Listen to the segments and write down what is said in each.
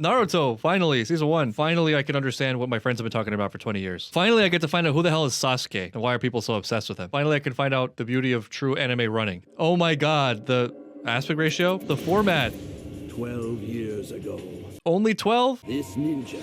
Naruto, finally, season 1. Finally, I can understand what my friends have been talking about for 20 years. Finally, I get to find out who the hell is Sasuke and why are people so obsessed with him. Finally, I can find out the beauty of true anime running. Oh my god, the aspect ratio, the format. 12 years ago, Only 12? this ninja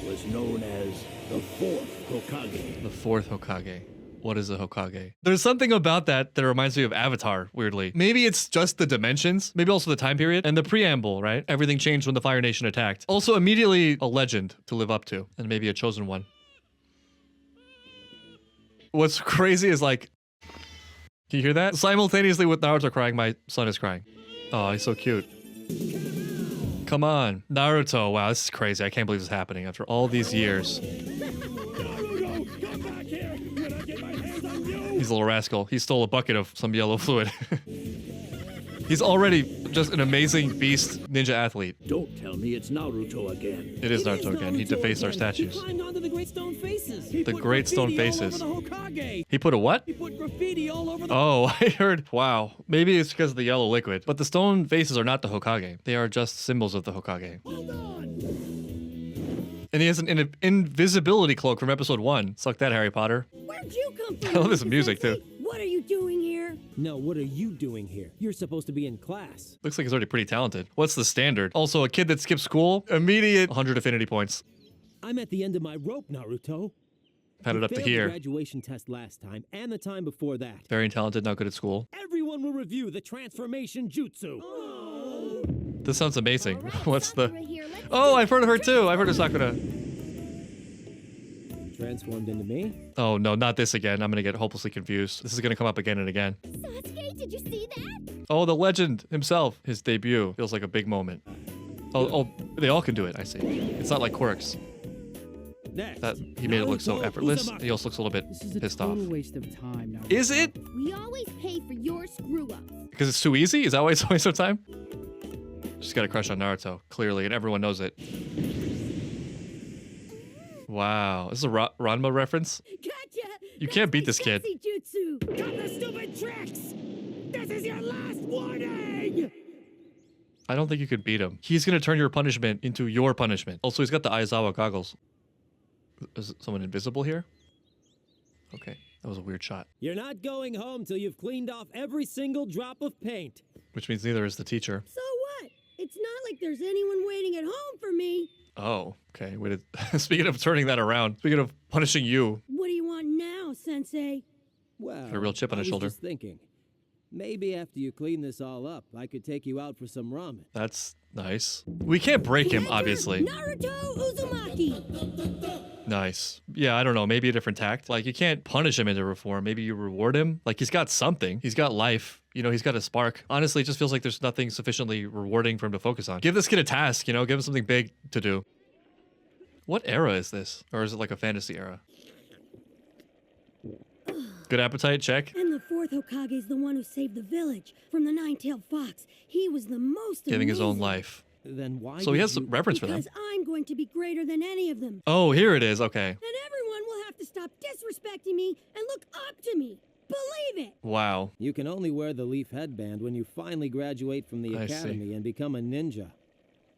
was known as the fourth Hokage. The fourth Hokage. What is a Hokage? There's something about that that reminds me of Avatar, weirdly. Maybe it's just the dimensions, maybe also the time period, and the preamble, right? Everything changed when the Fire Nation attacked. Also, immediately a legend to live up to, and maybe a chosen one. What's crazy is like, can you hear that? Simultaneously with Naruto crying, my son is crying. Oh, he's so cute. Come on. Naruto, wow, this is crazy. I can't believe this is happening after all these years. He's a little rascal. He stole a bucket of some yellow fluid. He's already just an amazing beast ninja athlete. Don't tell me it's Naruto again. It is Naruto again. He defaced our statues. He climbed onto the Great Stone Faces. The Great Stone Faces. All over the Hokage. He put a what? He put graffiti all over the... Oh, I heard. Wow. Maybe it's because of the yellow liquid. But the stone faces are not the Hokage. They are just symbols of the Hokage. Hold on. And he has an invisibility cloak from episode 1. Suck that, Harry Potter. Where'd you come from? I love this music, too. What are you doing here? No, what are you doing here? You're supposed to be in class. Looks like he's already pretty talented. What's the standard? Also, a kid that skips school, immediate 100 affinity points. I'm at the end of my rope, Naruto. Had it You up to failed the here. graduation test last time and the time before that. Very talented, not good at school. Everyone will review the transformation jutsu. This sounds amazing. All right, What's the... Sakura here. Let's Oh, do I've heard of her the too. I've heard of Sakura. Transformed into me? Oh no, not this again. I'm gonna get hopelessly confused. This is gonna come up again and again. Sasuke, did you see that? Oh, the legend himself. His debut feels like a big moment. Oh, they all can do it, I see. It's not like quirks. Next. That he made it look so Naruto effortless. Uzumaki. He also looks a little bit This is a pissed total off. waste of time now. Is it? We always pay for your screw-ups. Because it's too easy? Is that why it's a waste of time? She's got a crush on Naruto, clearly, and everyone knows it. Wow, this is a Ranma reference? Gotcha! You can't beat this kid. Sassy jutsu! Cut the stupid tricks! This is your last warning! I don't think you could beat him. He's gonna turn your punishment into your punishment. Also, he's got the Aizawa goggles. Is someone invisible here? Okay, that was a weird shot. You're not going home till you've cleaned off every single drop of paint. Which means neither is the teacher. So what? It's not like there's anyone waiting at home for me. Oh, okay. Wait, speaking of turning that around, speaking of punishing you, What do you want now, Sensei? Well, Got a real chip on I his was shoulder. just thinking, maybe after you clean this all up, I could take you out for some ramen. that's nice. We can't break him, Enter obviously. Naruto Uzumaki! Nice. Yeah, I don't know. Maybe a different tact. Like, you can't punish him into reform. Maybe you reward him. Like, he's got something. He's got life. You know, he's got a spark. Honestly, it just feels like there's nothing sufficiently rewarding for him to focus on. Give this kid a task, you know? Give him something big to do. What era is this? Or is it like a fantasy era? Good appetite, check. And the fourth Hokage's the one who saved the village from the nine-tailed fox. He was the most Giving his own amazing. life. Then why So he did has some you... reference for them. Because I'm going to be greater than any of them. Oh, here it is. Okay. And everyone will have to stop disrespecting me and look up to me. Believe it! Wow. You can only wear the leaf headband when you finally graduate from the I see. academy and become a ninja.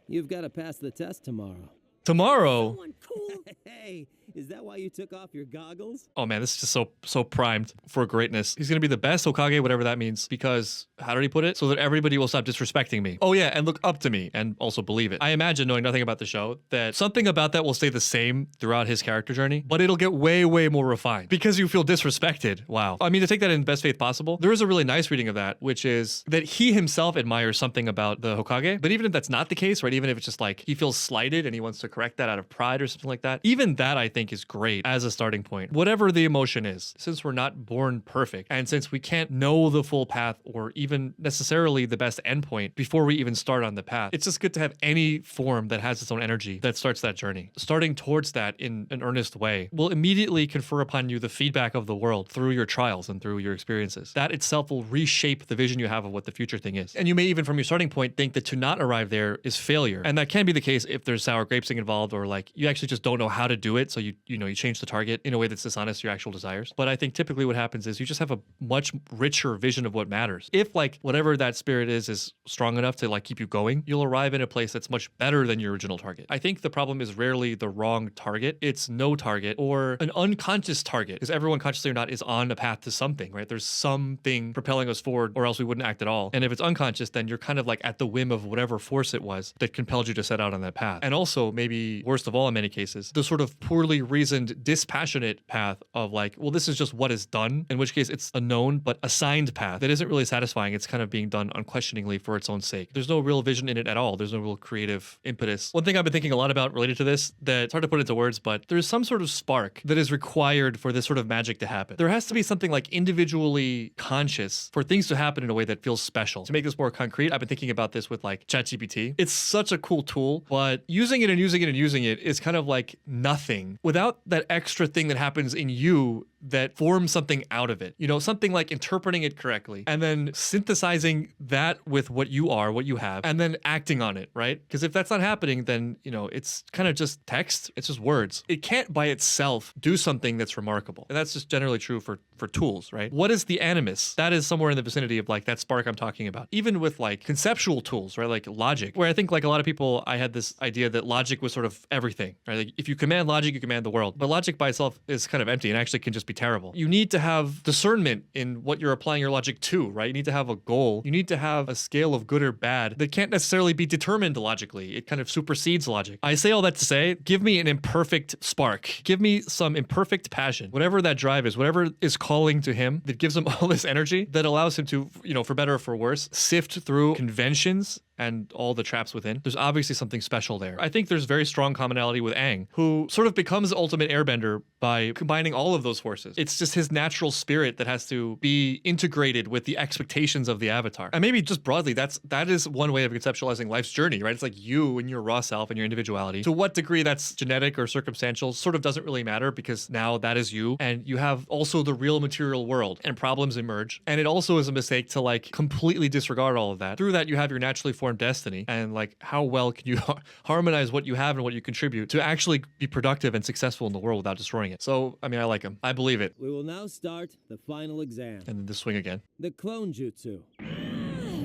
You've got to pass the test tomorrow. Tomorrow. Someone cool. Hey, is that why you took off your goggles? Oh man, this is just so primed for greatness. He's gonna be the best Hokage, whatever that means, because how did he put it? So that everybody will stop disrespecting me. Oh yeah, and look up to me and also believe it. I imagine, knowing nothing about the show, that something about that will stay the same throughout his character journey, but it'll get way more refined because you feel disrespected. Wow. I mean, to take that in best faith possible, there is a really nice reading of that, which is that he himself admires something about the Hokage, but even if that's not the case, right? Even if it's just like he feels slighted and he wants to correct that out of pride or something like that, even that I think is great as a starting point. Whatever the emotion is, since we're not born perfect, and since we can't know the full path or even necessarily the best endpoint before we even start on the path, it's just good to have any form that has its own energy that starts that journey. Starting towards that in an earnest way will immediately confer upon you the feedback of the world through your trials and through your experiences. That itself will reshape the vision you have of what the future thing is. And you may even from your starting point think that to not arrive there is failure. And that can be the case if there's sour grapesing involved, or like you actually just don't know how to do it, so you you change the target in a way that's dishonest to your actual desires. But I think typically what happens is you just have a much richer vision of what matters. If like whatever that spirit is strong enough to like keep you going, you'll arrive in a place that's much better than your original target. I think the problem is rarely the wrong target. It's no target or an unconscious target, because everyone, consciously or not, is on a path to something, right? There's something propelling us forward, or else we wouldn't act at all. And if it's unconscious, then you're kind of like at the whim of whatever force it was that compelled you to set out on that path. And also, maybe worst of all in many cases, the sort of poorly reasoned, dispassionate path of like, well, this is just what is done, in which case it's a known but assigned path that isn't really satisfying. It's kind of being done unquestioningly for its own sake. There's no real vision in it at all. There's no real creative impetus. One thing I've been thinking a lot about related to this, that it's hard to put into words, but there's some sort of spark that is required for this sort of magic to happen. There has to be something like individually conscious for things to happen in a way that feels special. To make this more concrete, I've been thinking about this with like ChatGPT. It's such a cool tool, but using it and using it and using it is kind of like nothing without that extra thing that happens in you that forms something out of it. You know, something like interpreting it correctly and then synthesizing that with what you are, what you have, and then acting on it, right? Because if that's not happening, then, you know, it's kind of just text. It's just words. It can't by itself do something that's remarkable. And that's just generally true for tools, right? What is the animus? That is somewhere in the vicinity of like that spark I'm talking about. Even with like conceptual tools, right? Like logic, where I think like a lot of people, I had this idea that logic was sort of everything, right? Like if you command logic, you command the world. But logic by itself is kind of empty and actually can just be terrible. You need to have discernment in what you're applying your logic to, right? You need to have a goal. You need to have a scale of good or bad that can't necessarily be determined logically. It kind of supersedes logic. I say all that to say, give me an imperfect spark. Give me some imperfect passion. Whatever that drive is, whatever is calling to him, that gives him all this energy, that allows him to, you know, for better or for worse, sift through conventions and all the traps within. There's obviously something special there. I think there's very strong commonality with Aang, who sort of becomes the ultimate airbender by combining all of those forces. It's just his natural spirit that has to be integrated with the expectations of the avatar. And maybe just broadly, that is one way of conceptualizing life's journey, right? It's like you and your raw self and your individuality. To what degree that's genetic or circumstantial sort of doesn't really matter, because now that is you, and you have also the real material world, and problems emerge. And it also is a mistake to like completely disregard all of that. Through that, you have your naturally formed destiny, and like how well can you harmonize what you have and what you contribute to actually be productive and successful in the world without destroying it. So, I mean, I like him. I believe it. We will now start the final exam. And then the swing again. The clone jutsu.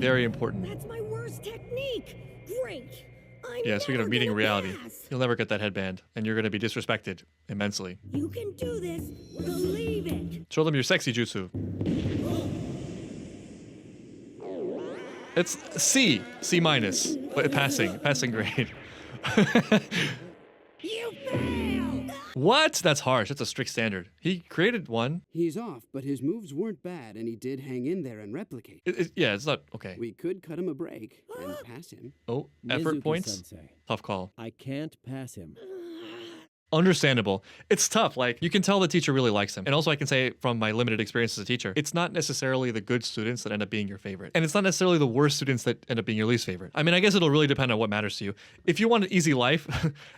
Very important. That's my worst technique. Great. I'm Yeah, speaking of never meeting gonna reality, pass. you'll never get that headband, and you're going to be disrespected immensely. You can do this. Believe it. Show them your sexy jutsu. It's C minus, but passing grade. You failed. What? That's harsh. That's a strict standard. He created one. He's off, but his moves weren't bad, and he did hang in there and replicate. Yeah, it's not okay. We could cut him a break and pass him. Oh, effort points. Mizuki-sensei, Tough call. I can't pass him. Understandable. It's tough. Like, you can tell the teacher really likes him. And also, I can say from my limited experience as a teacher, it's not necessarily the good students that end up being your favorite. And it's not necessarily the worst students that end up being your least favorite. I mean, I guess it'll really depend on what matters to you. If you want an easy life,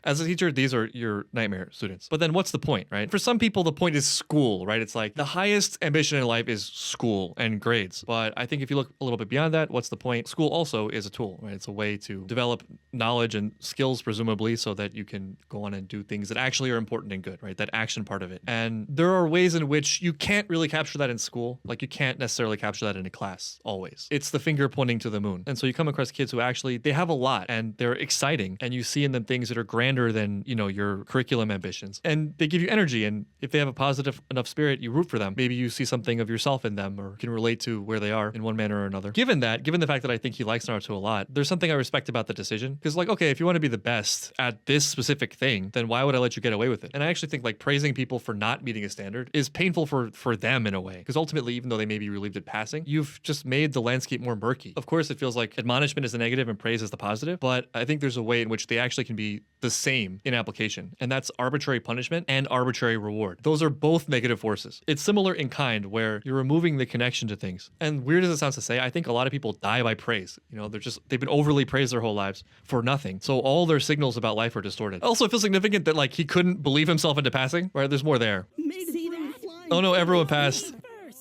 as a teacher, these are your nightmare students. But then what's the point, right? For some people, the point is school, right? It's like the highest ambition in life is school and grades. But I think if you look a little bit beyond that, what's the point? School also is a tool, right? It's a way to develop knowledge and skills, presumably, so that you can go on and do things that actually are important and good, right? That action part of it. And there are ways in which you can't really capture that in school. Like, you can't necessarily capture that in a class always. It's the finger pointing to the moon. And so you come across kids who actually, they have a lot and they're exciting, and you see in them things that are grander than, you know, your curriculum ambitions. And they give you energy. And if they have a positive enough spirit, you root for them. Maybe you see something of yourself in them or can relate to where they are in one manner or another. Given the fact that I think he likes Naruto a lot, there's something I respect about the decision. Because like, okay, if you want to be the best at this specific thing, then why would I let you get away with it? And I actually think like praising people for not meeting a standard is painful for them in a way. Because ultimately, even though they may be relieved at passing, you've just made the landscape more murky. Of course, it feels like admonishment is the negative and praise is the positive, but I think there's a way in which they actually can be the same in application. And that's arbitrary punishment and arbitrary reward. Those are both negative forces. It's similar in kind where you're removing the connection to things. And weird as it sounds to say, I think a lot of people die by praise. You know, they've been overly praised their whole lives for nothing. So all their signals about life are distorted. Also, it feels significant that like he couldn't believe himself into passing, right? There's more there. See that? Oh no, everyone passed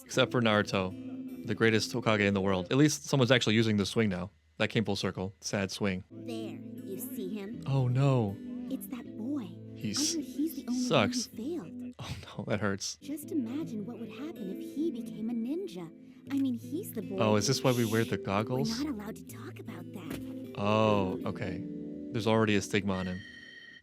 except for Naruto, the greatest Hokage in the world. At least someone's actually using the swing now. That came full circle. Sad swing. There, you see him? Oh no. It's that boy. He's I heard he's the only sucks. He failed. Oh no, that hurts. Just imagine what would happen if he became a ninja. I mean, he's the boy. Oh, is this why we wear the We're goggles? not allowed to talk about that. Oh, okay. There's already a stigma on him.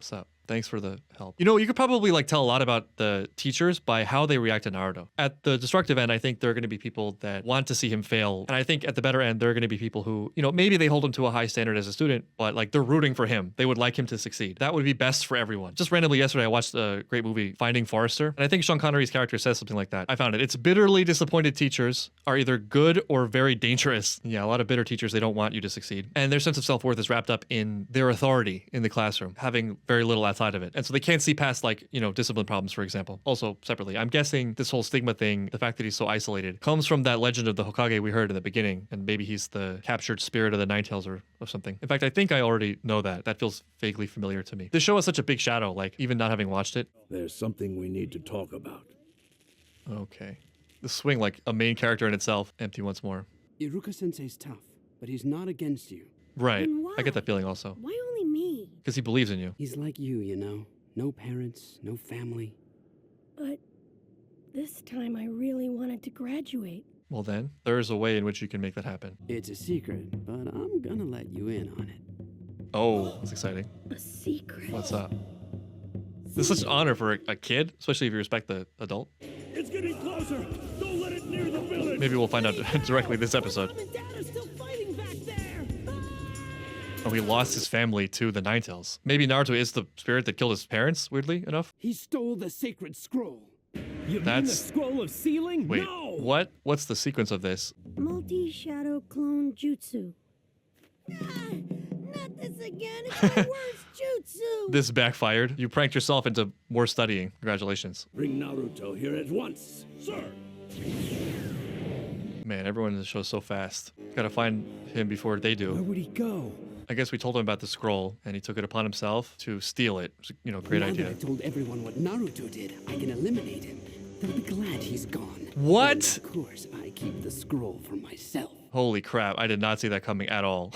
So, thanks for the help. You know, you could probably like tell a lot about the teachers by how they react to Naruto. At the destructive end, I think there are going to be people that want to see him fail. And I think at the better end, there are going to be people who, you know, maybe they hold him to a high standard as a student, but like they're rooting for him. They would like him to succeed. That would be best for everyone. Just randomly yesterday, I watched a great movie, Finding Forrester. And I think Sean Connery's character says something like that. I found it. It's bitterly disappointed teachers are either good or very dangerous. Yeah, a lot of bitter teachers, they don't want you to succeed. And their sense of self-worth is wrapped up in their authority in the classroom, having very little outside of it. And so they can't see past like, you know, discipline problems, for example. Also, separately, I'm guessing this whole stigma thing, the fact that he's so isolated, comes from that legend of the Hokage we heard in the beginning. And maybe he's the captured spirit of the Ninetales or something. In fact, I think I already know that. That feels vaguely familiar to me. This show has such a big shadow, like even not having watched it. There's something we need to talk about. Okay. The swing, like a main character in itself, empty once more. Iruka-sensei's tough, but he's not against you. Right. Then why? I get that feeling also. Why only me? Because he believes in you. He's like you know. No parents, no family. But this time I really wanted to graduate. Well then, there is a way in which you can make that happen. It's a secret, but I'm gonna let you in on it. Oh, that's exciting. A secret. What's up? This is such an honor for a kid, especially if you respect the adult. It's getting closer. Don't let it near the village. Maybe we'll find out directly this episode. Mom and Dad are still fighting back there. Oh, he lost his family to the Ninetales. Maybe Naruto is the spirit that killed his parents, weirdly enough. He stole the sacred scroll. You mean the That's- scroll of sealing? Wait, No! what? What's the sequence of this? Multi-shadow clone jutsu. Not this again. It's my worst jutsu. This backfired. You pranked yourself into more studying. Congratulations. Bring Naruto here at once, sir. Man, everyone in the show is so fast. Gotta find him before they Where do. would he go? I guess we told him about the scroll, and he took it upon himself to steal it. It's a, you know, great now idea. that I told everyone what Naruto did, I can eliminate him. They'll be glad he's gone. What? And of course, I keep the scroll for myself. Holy crap, I did not see that coming at all.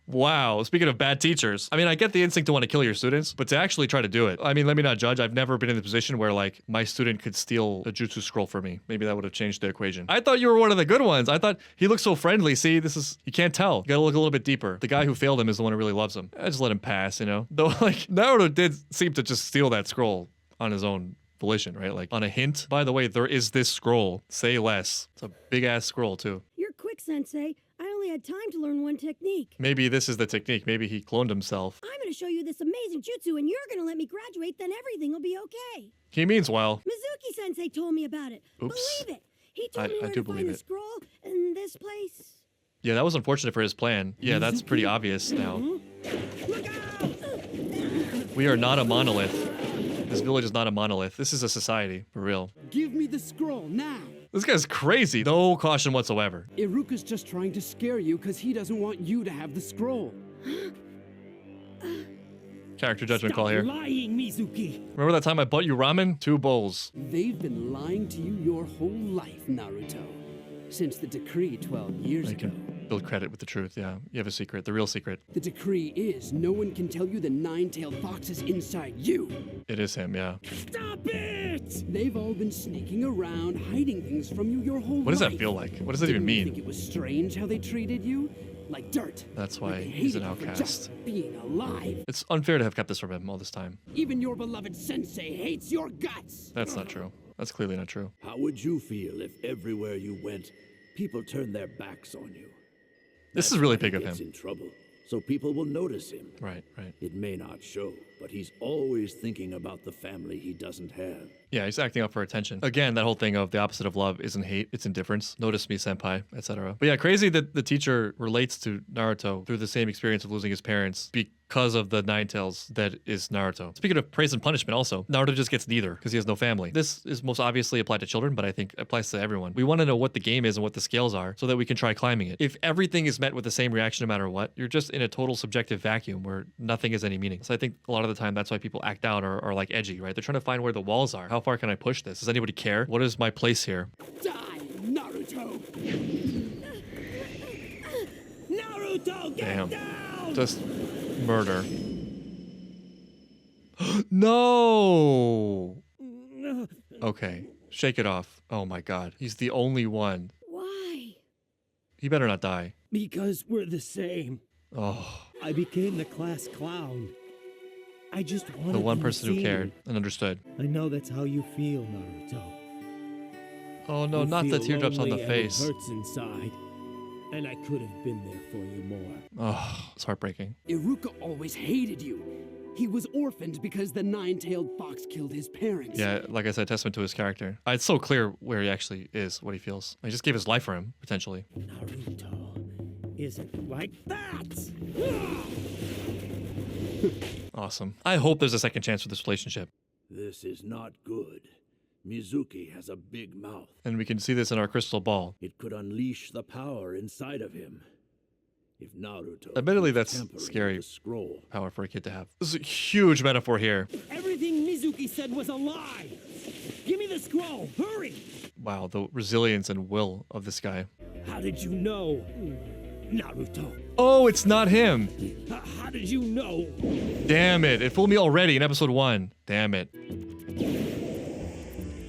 Wow, speaking of bad teachers, I mean, I get the instinct to want to kill your students, but to actually try to do it. I mean, let me not judge. I've never been in the position where, like, my student could steal a jutsu scroll for me. Maybe that would have changed the equation. I thought you were one of the good ones. I thought he looked so friendly. See, this is, you can't tell. You gotta look a little bit deeper. The guy who failed him is the one who really loves him. I just let him pass, you know? Though, like, Naruto did seem to just steal that scroll on his own volition, right? Like, on a hint. By the way, there is this scroll. Say less. It's a big-ass scroll, too. You're quick, Sensei. I only had time to learn one technique. Maybe this is the technique. Maybe he cloned himself. I'm going to show you this amazing jutsu, and you're going to let me graduate, then everything will be okay. He means well. Mizuki-sensei told me about it. Oops. Believe it. He told me I where do to believe find the it. scroll in this place. Yeah, that was unfortunate for his plan. Yeah, that's pretty obvious now. Look out! We are not a monolith. This village is not a monolith. This is a society, for real. Give me the scroll now. This guy's crazy. No caution whatsoever. Iruka's just trying to scare you because he doesn't want you to have the scroll. Character judgment call Stop here. lying, Mizuki. Remember that time I bought you ramen? 2 bowls. They've been lying to you your whole life, Naruto. Since the decree 12 years I ago. can build credit with the truth, yeah. You have a secret, the real secret. The decree is no one can tell you the nine-tailed fox is inside you. It is him, yeah. Stop it! They've all been sneaking around, hiding things from you your whole life. What does that feel like? What does that even Didn't you think mean? it was strange how they treated you? Like dirt. That's Like why they he's an hated you for outcast. just being alive. It's unfair to have kept this from him all this time. Even your beloved sensei hates your guts. That's not true. That's clearly not true. How would you feel if everywhere you went, people turned their backs on you? This That's is really why big he of gets him. in trouble, so people will notice him. Right, right. It may not show, but he's always thinking about the family he doesn't have. Yeah, he's acting up for attention. Again, that whole thing of the opposite of love isn't hate, it's indifference. Notice me, senpai, etc. But yeah, crazy that the teacher relates to Naruto through the same experience of losing his parents because of the Ninetales that is Naruto. Speaking of praise and punishment also, Naruto just gets neither because he has no family. This is most obviously applied to children, but I think applies to everyone. We want to know what the game is and what the scales are so that we can try climbing it. If everything is met with the same reaction no matter what, you're just in a total subjective vacuum where nothing has any meaning. So I think a lot of the time that's why people act out or are like edgy, right? They're trying to find where the walls are. How far can I push this? Does anybody care? What is my place here? Die, Naruto! Naruto, get Damn. down! Just murder. No. Okay, shake it off. Oh my god. He's the only one. Why? He better not die. Because we're the same. Oh, I became the class clown. I just wanted the one them to person who see cared me. and understood. I know that's how you feel, Naruto. Oh no, You not the feel teardrops on the lonely and it face. hurts inside. And I could have been there for you more. Oh, it's heartbreaking. Iruka always hated you. He was orphaned because the nine-tailed fox killed his parents. Yeah, like I said, testament to his character. It's so clear where he actually is, what he feels. He just gave his life for him, potentially. Naruto isn't like that. Awesome. I hope there's a second chance for this relationship. This is not good. Mizuki has a big mouth. And we can see this in our crystal ball. It could unleash the power inside of him. If Naruto Admittedly, keeps that's tampering with scary. the scroll, Power for a kid to have. This is a huge metaphor here. Everything Mizuki said was a lie. Give me the scroll. Hurry. Wow, the resilience and will of this guy. How did you know? Naruto. Oh, it's not him. How did you know? Damn it. It fooled me already in episode 1. Damn it.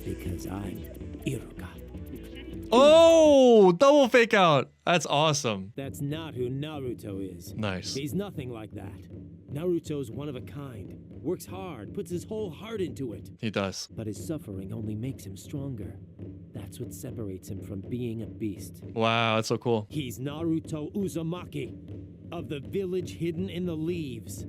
Because I'm Iruka. Oh, double fake out. That's awesome. That's not who Naruto is. Nice. He's nothing like that. Naruto's one of a kind. Works hard, puts his whole heart into it. He does. But his suffering only makes him stronger. That's what separates him from being a beast. Wow, that's so cool. He's Naruto Uzumaki, of the village hidden in the leaves.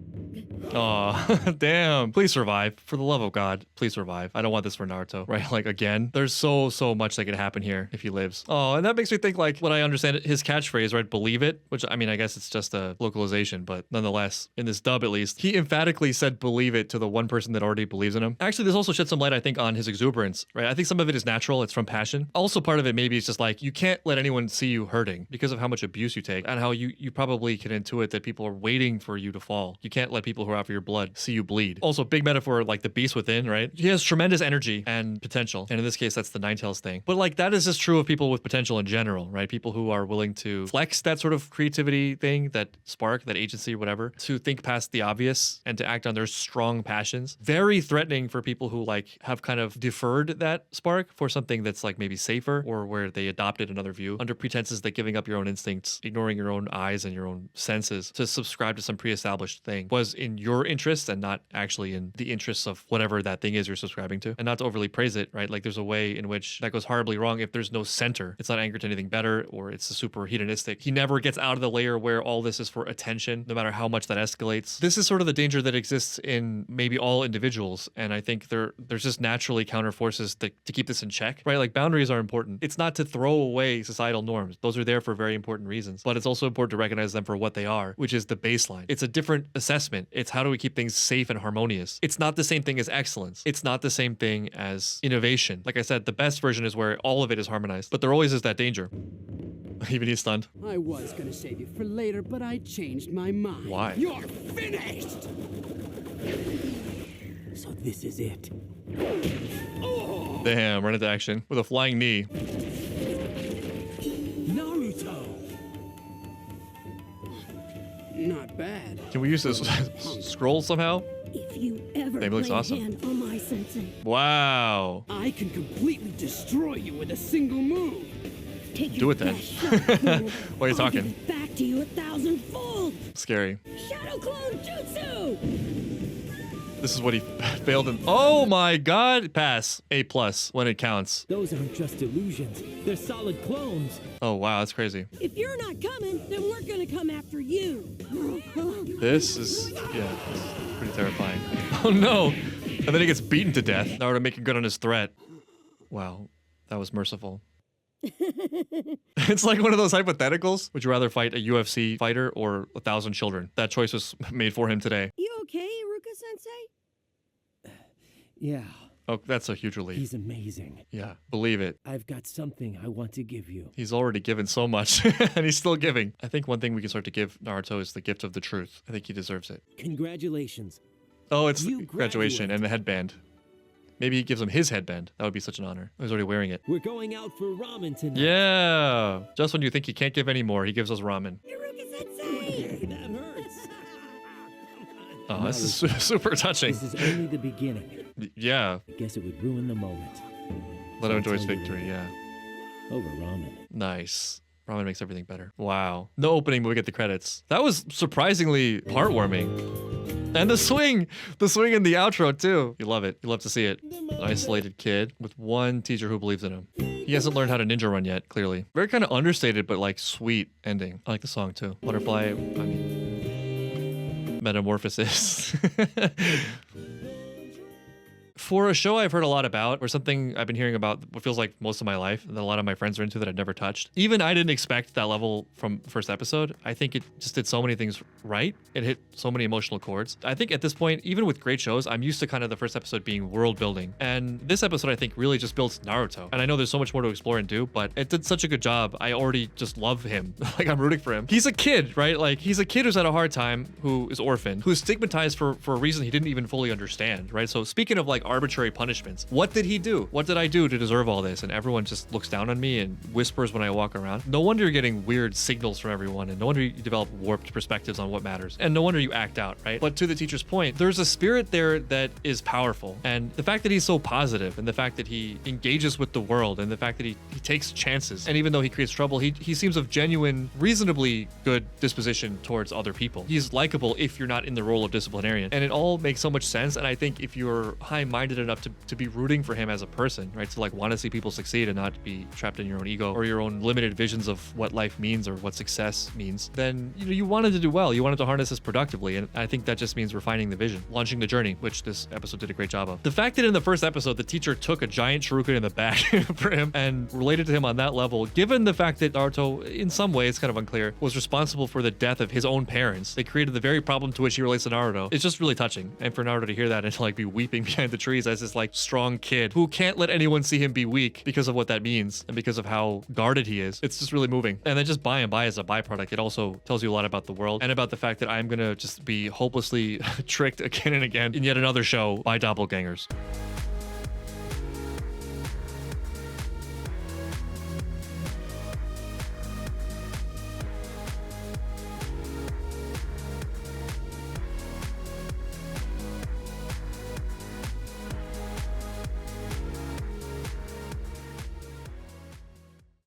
Aw, damn. Please survive. For the love of God, please survive. I don't want this for Naruto, right? Like, again, there's so much that could happen here if he lives. Oh, and that makes me think, like, what I understand, his catchphrase, right? Believe it, which, I mean, I guess it's just a localization, but nonetheless, in this dub at least, he emphatically said believe it to the one person that already believes in him. Actually, this also sheds some light, I think, on his exuberance, right? I think some of it is natural. It's from passion. Also, part of it maybe is just like, you can't let anyone see you hurting because of how much abuse you take and how you probably can intuit that people are waiting for you to fall. You can't let people who are out for your blood see you bleed. Also, big metaphor, like the beast within, right? He has tremendous energy and potential. And in this case, that's the Ninetales thing. But like, that is just true of people with potential in general, right? People who are willing to flex that sort of creativity thing, that spark, that agency, whatever, to think past the obvious and to act on their strong passions. Very threatening for people who like have kind of deferred that spark for something that's like maybe safer, or where they adopted another view under pretenses that giving up your own instincts, ignoring your own eyes and your own senses to subscribe to some pre-established thing was in your interest and not actually in the interests of whatever that thing is you're subscribing to. And not to overly praise it, right? Like, there's a way in which that goes horribly wrong if there's no center. It's not anchored to anything better, or it's a super hedonistic. He never gets out of the layer where all this is for attention, no matter how much that escalates. This is sort of the danger that exists in maybe all individuals. And I think there's just naturally counter forces to keep this in check, right? Like, boundaries are important. It's not to throw away societal norms. Those are there for very important reasons, but it's also important to recognize them for what they are, which is the baseline. It's a different assessment. It's how do we keep things safe and harmonious. It's not the same thing as excellence. It's not the same thing as innovation. Like I said, the best version is where all of it is harmonized, but there always is that danger. Even he's stunned. I was gonna save you for later, but I changed my mind. Why? You're finished! So this is it. Damn, run into action with a flying knee. Naruto! Not bad. Can we use this scroll somehow? If you ever Babe looks play awesome. a hand on my sensei, Wow. I can completely destroy you with a single move. take Do your it then. best shot, Clone. Why are you I'll give talking? it back to you 1,000-fold. Scary. Shadow Clone Jutsu! This is what he failed in. Oh my god. Pass. A+ when it counts. Those aren't just illusions. They're solid clones. Oh wow, that's crazy. If you're not coming, then we're gonna come after you. This is, yeah, this is pretty terrifying. Oh no. And then he gets beaten to death. Naruto making good on his threat. Wow, that was merciful. It's like one of those hypotheticals. Would you rather fight a UFC fighter or 1,000 children? That choice was made for him today. You okay, Iruka-sensei? Yeah, Oh, that's a huge relief. he's amazing. Yeah, believe it. I've got something I want to give you. He's already given so much, and he's still giving. I think one thing we can start to give Naruto is the gift of the truth. I think he deserves it. Congratulations. Oh, it's You graduation graduate. and the headband. Maybe he gives him his headband. That would be such an honor. He's already wearing it. We're going out for ramen tonight. Yeah. Just when you think he can't give any more, he gives us ramen. Iruka-sensei! That hurts. Oh, this is super touching. This is only the beginning. Yeah. I guess it would ruin the moment. Let him enjoy I'll his tell you victory, yeah. Over ramen. Nice. Ramen makes everything better. Wow. No opening, but we get the credits. That was surprisingly heartwarming. And the swing in the outro too. You love it. You love to see it. An isolated kid with one teacher who believes in him. He hasn't learned how to ninja run yet, clearly. Very kind of understated, but like sweet ending. I like the song too. Butterfly, I mean, metamorphosis. For a show I've heard a lot about, or something I've been hearing about what feels like most of my life, and that a lot of my friends are into that I've never touched. Even I didn't expect that level from the first episode. I think it just did so many things right. It hit so many emotional chords. I think at this point, even with great shows, I'm used to kind of the first episode being world building. And this episode, I think, really just builds Naruto. And I know there's so much more to explore and do, but it did such a good job. I already just love him. Like, I'm rooting for him. He's a kid, right? Like, he's a kid who's had a hard time, who is orphaned, who's stigmatized for a reason he didn't even fully understand, right? So speaking of like arbitrary punishments, what did he do? What did I do to deserve all this? And everyone just looks down on me and whispers when I walk around. No wonder you're getting weird signals from everyone, and no wonder you develop warped perspectives on what matters. And no wonder you act out, right? But to the teacher's point, there's a spirit there that is powerful. And the fact that he's so positive, and the fact that he engages with the world, and the fact that he takes chances, and even though he creates trouble, he seems of genuine, reasonably good disposition towards other people. He's likable if you're not in the role of disciplinarian. And it all makes so much sense. And I think if you're high-minded enough to be rooting for him as a person, right? To like want to see people succeed and not be trapped in your own ego or your own limited visions of what life means or what success means, then you wanted to do well. You wanted to harness this productively. And I think that just means refining the vision, launching the journey, which this episode did a great job of. The fact that in the first episode, the teacher took a giant shuriken in the back for him and related to him on that level, given the fact that Naruto, in some ways, kind of unclear, was responsible for the death of his own parents. They created the very problem to which he relates to Naruto. It's just really touching. And for Naruto to hear that and to like be weeping behind the trees as this like strong kid who can't let anyone see him be weak because of what that means and because of how guarded he is. It's just really moving. And then just by and by as a byproduct, it also tells you a lot about the world and about the fact that I'm gonna just be hopelessly tricked again and again in yet another show by doppelgangers.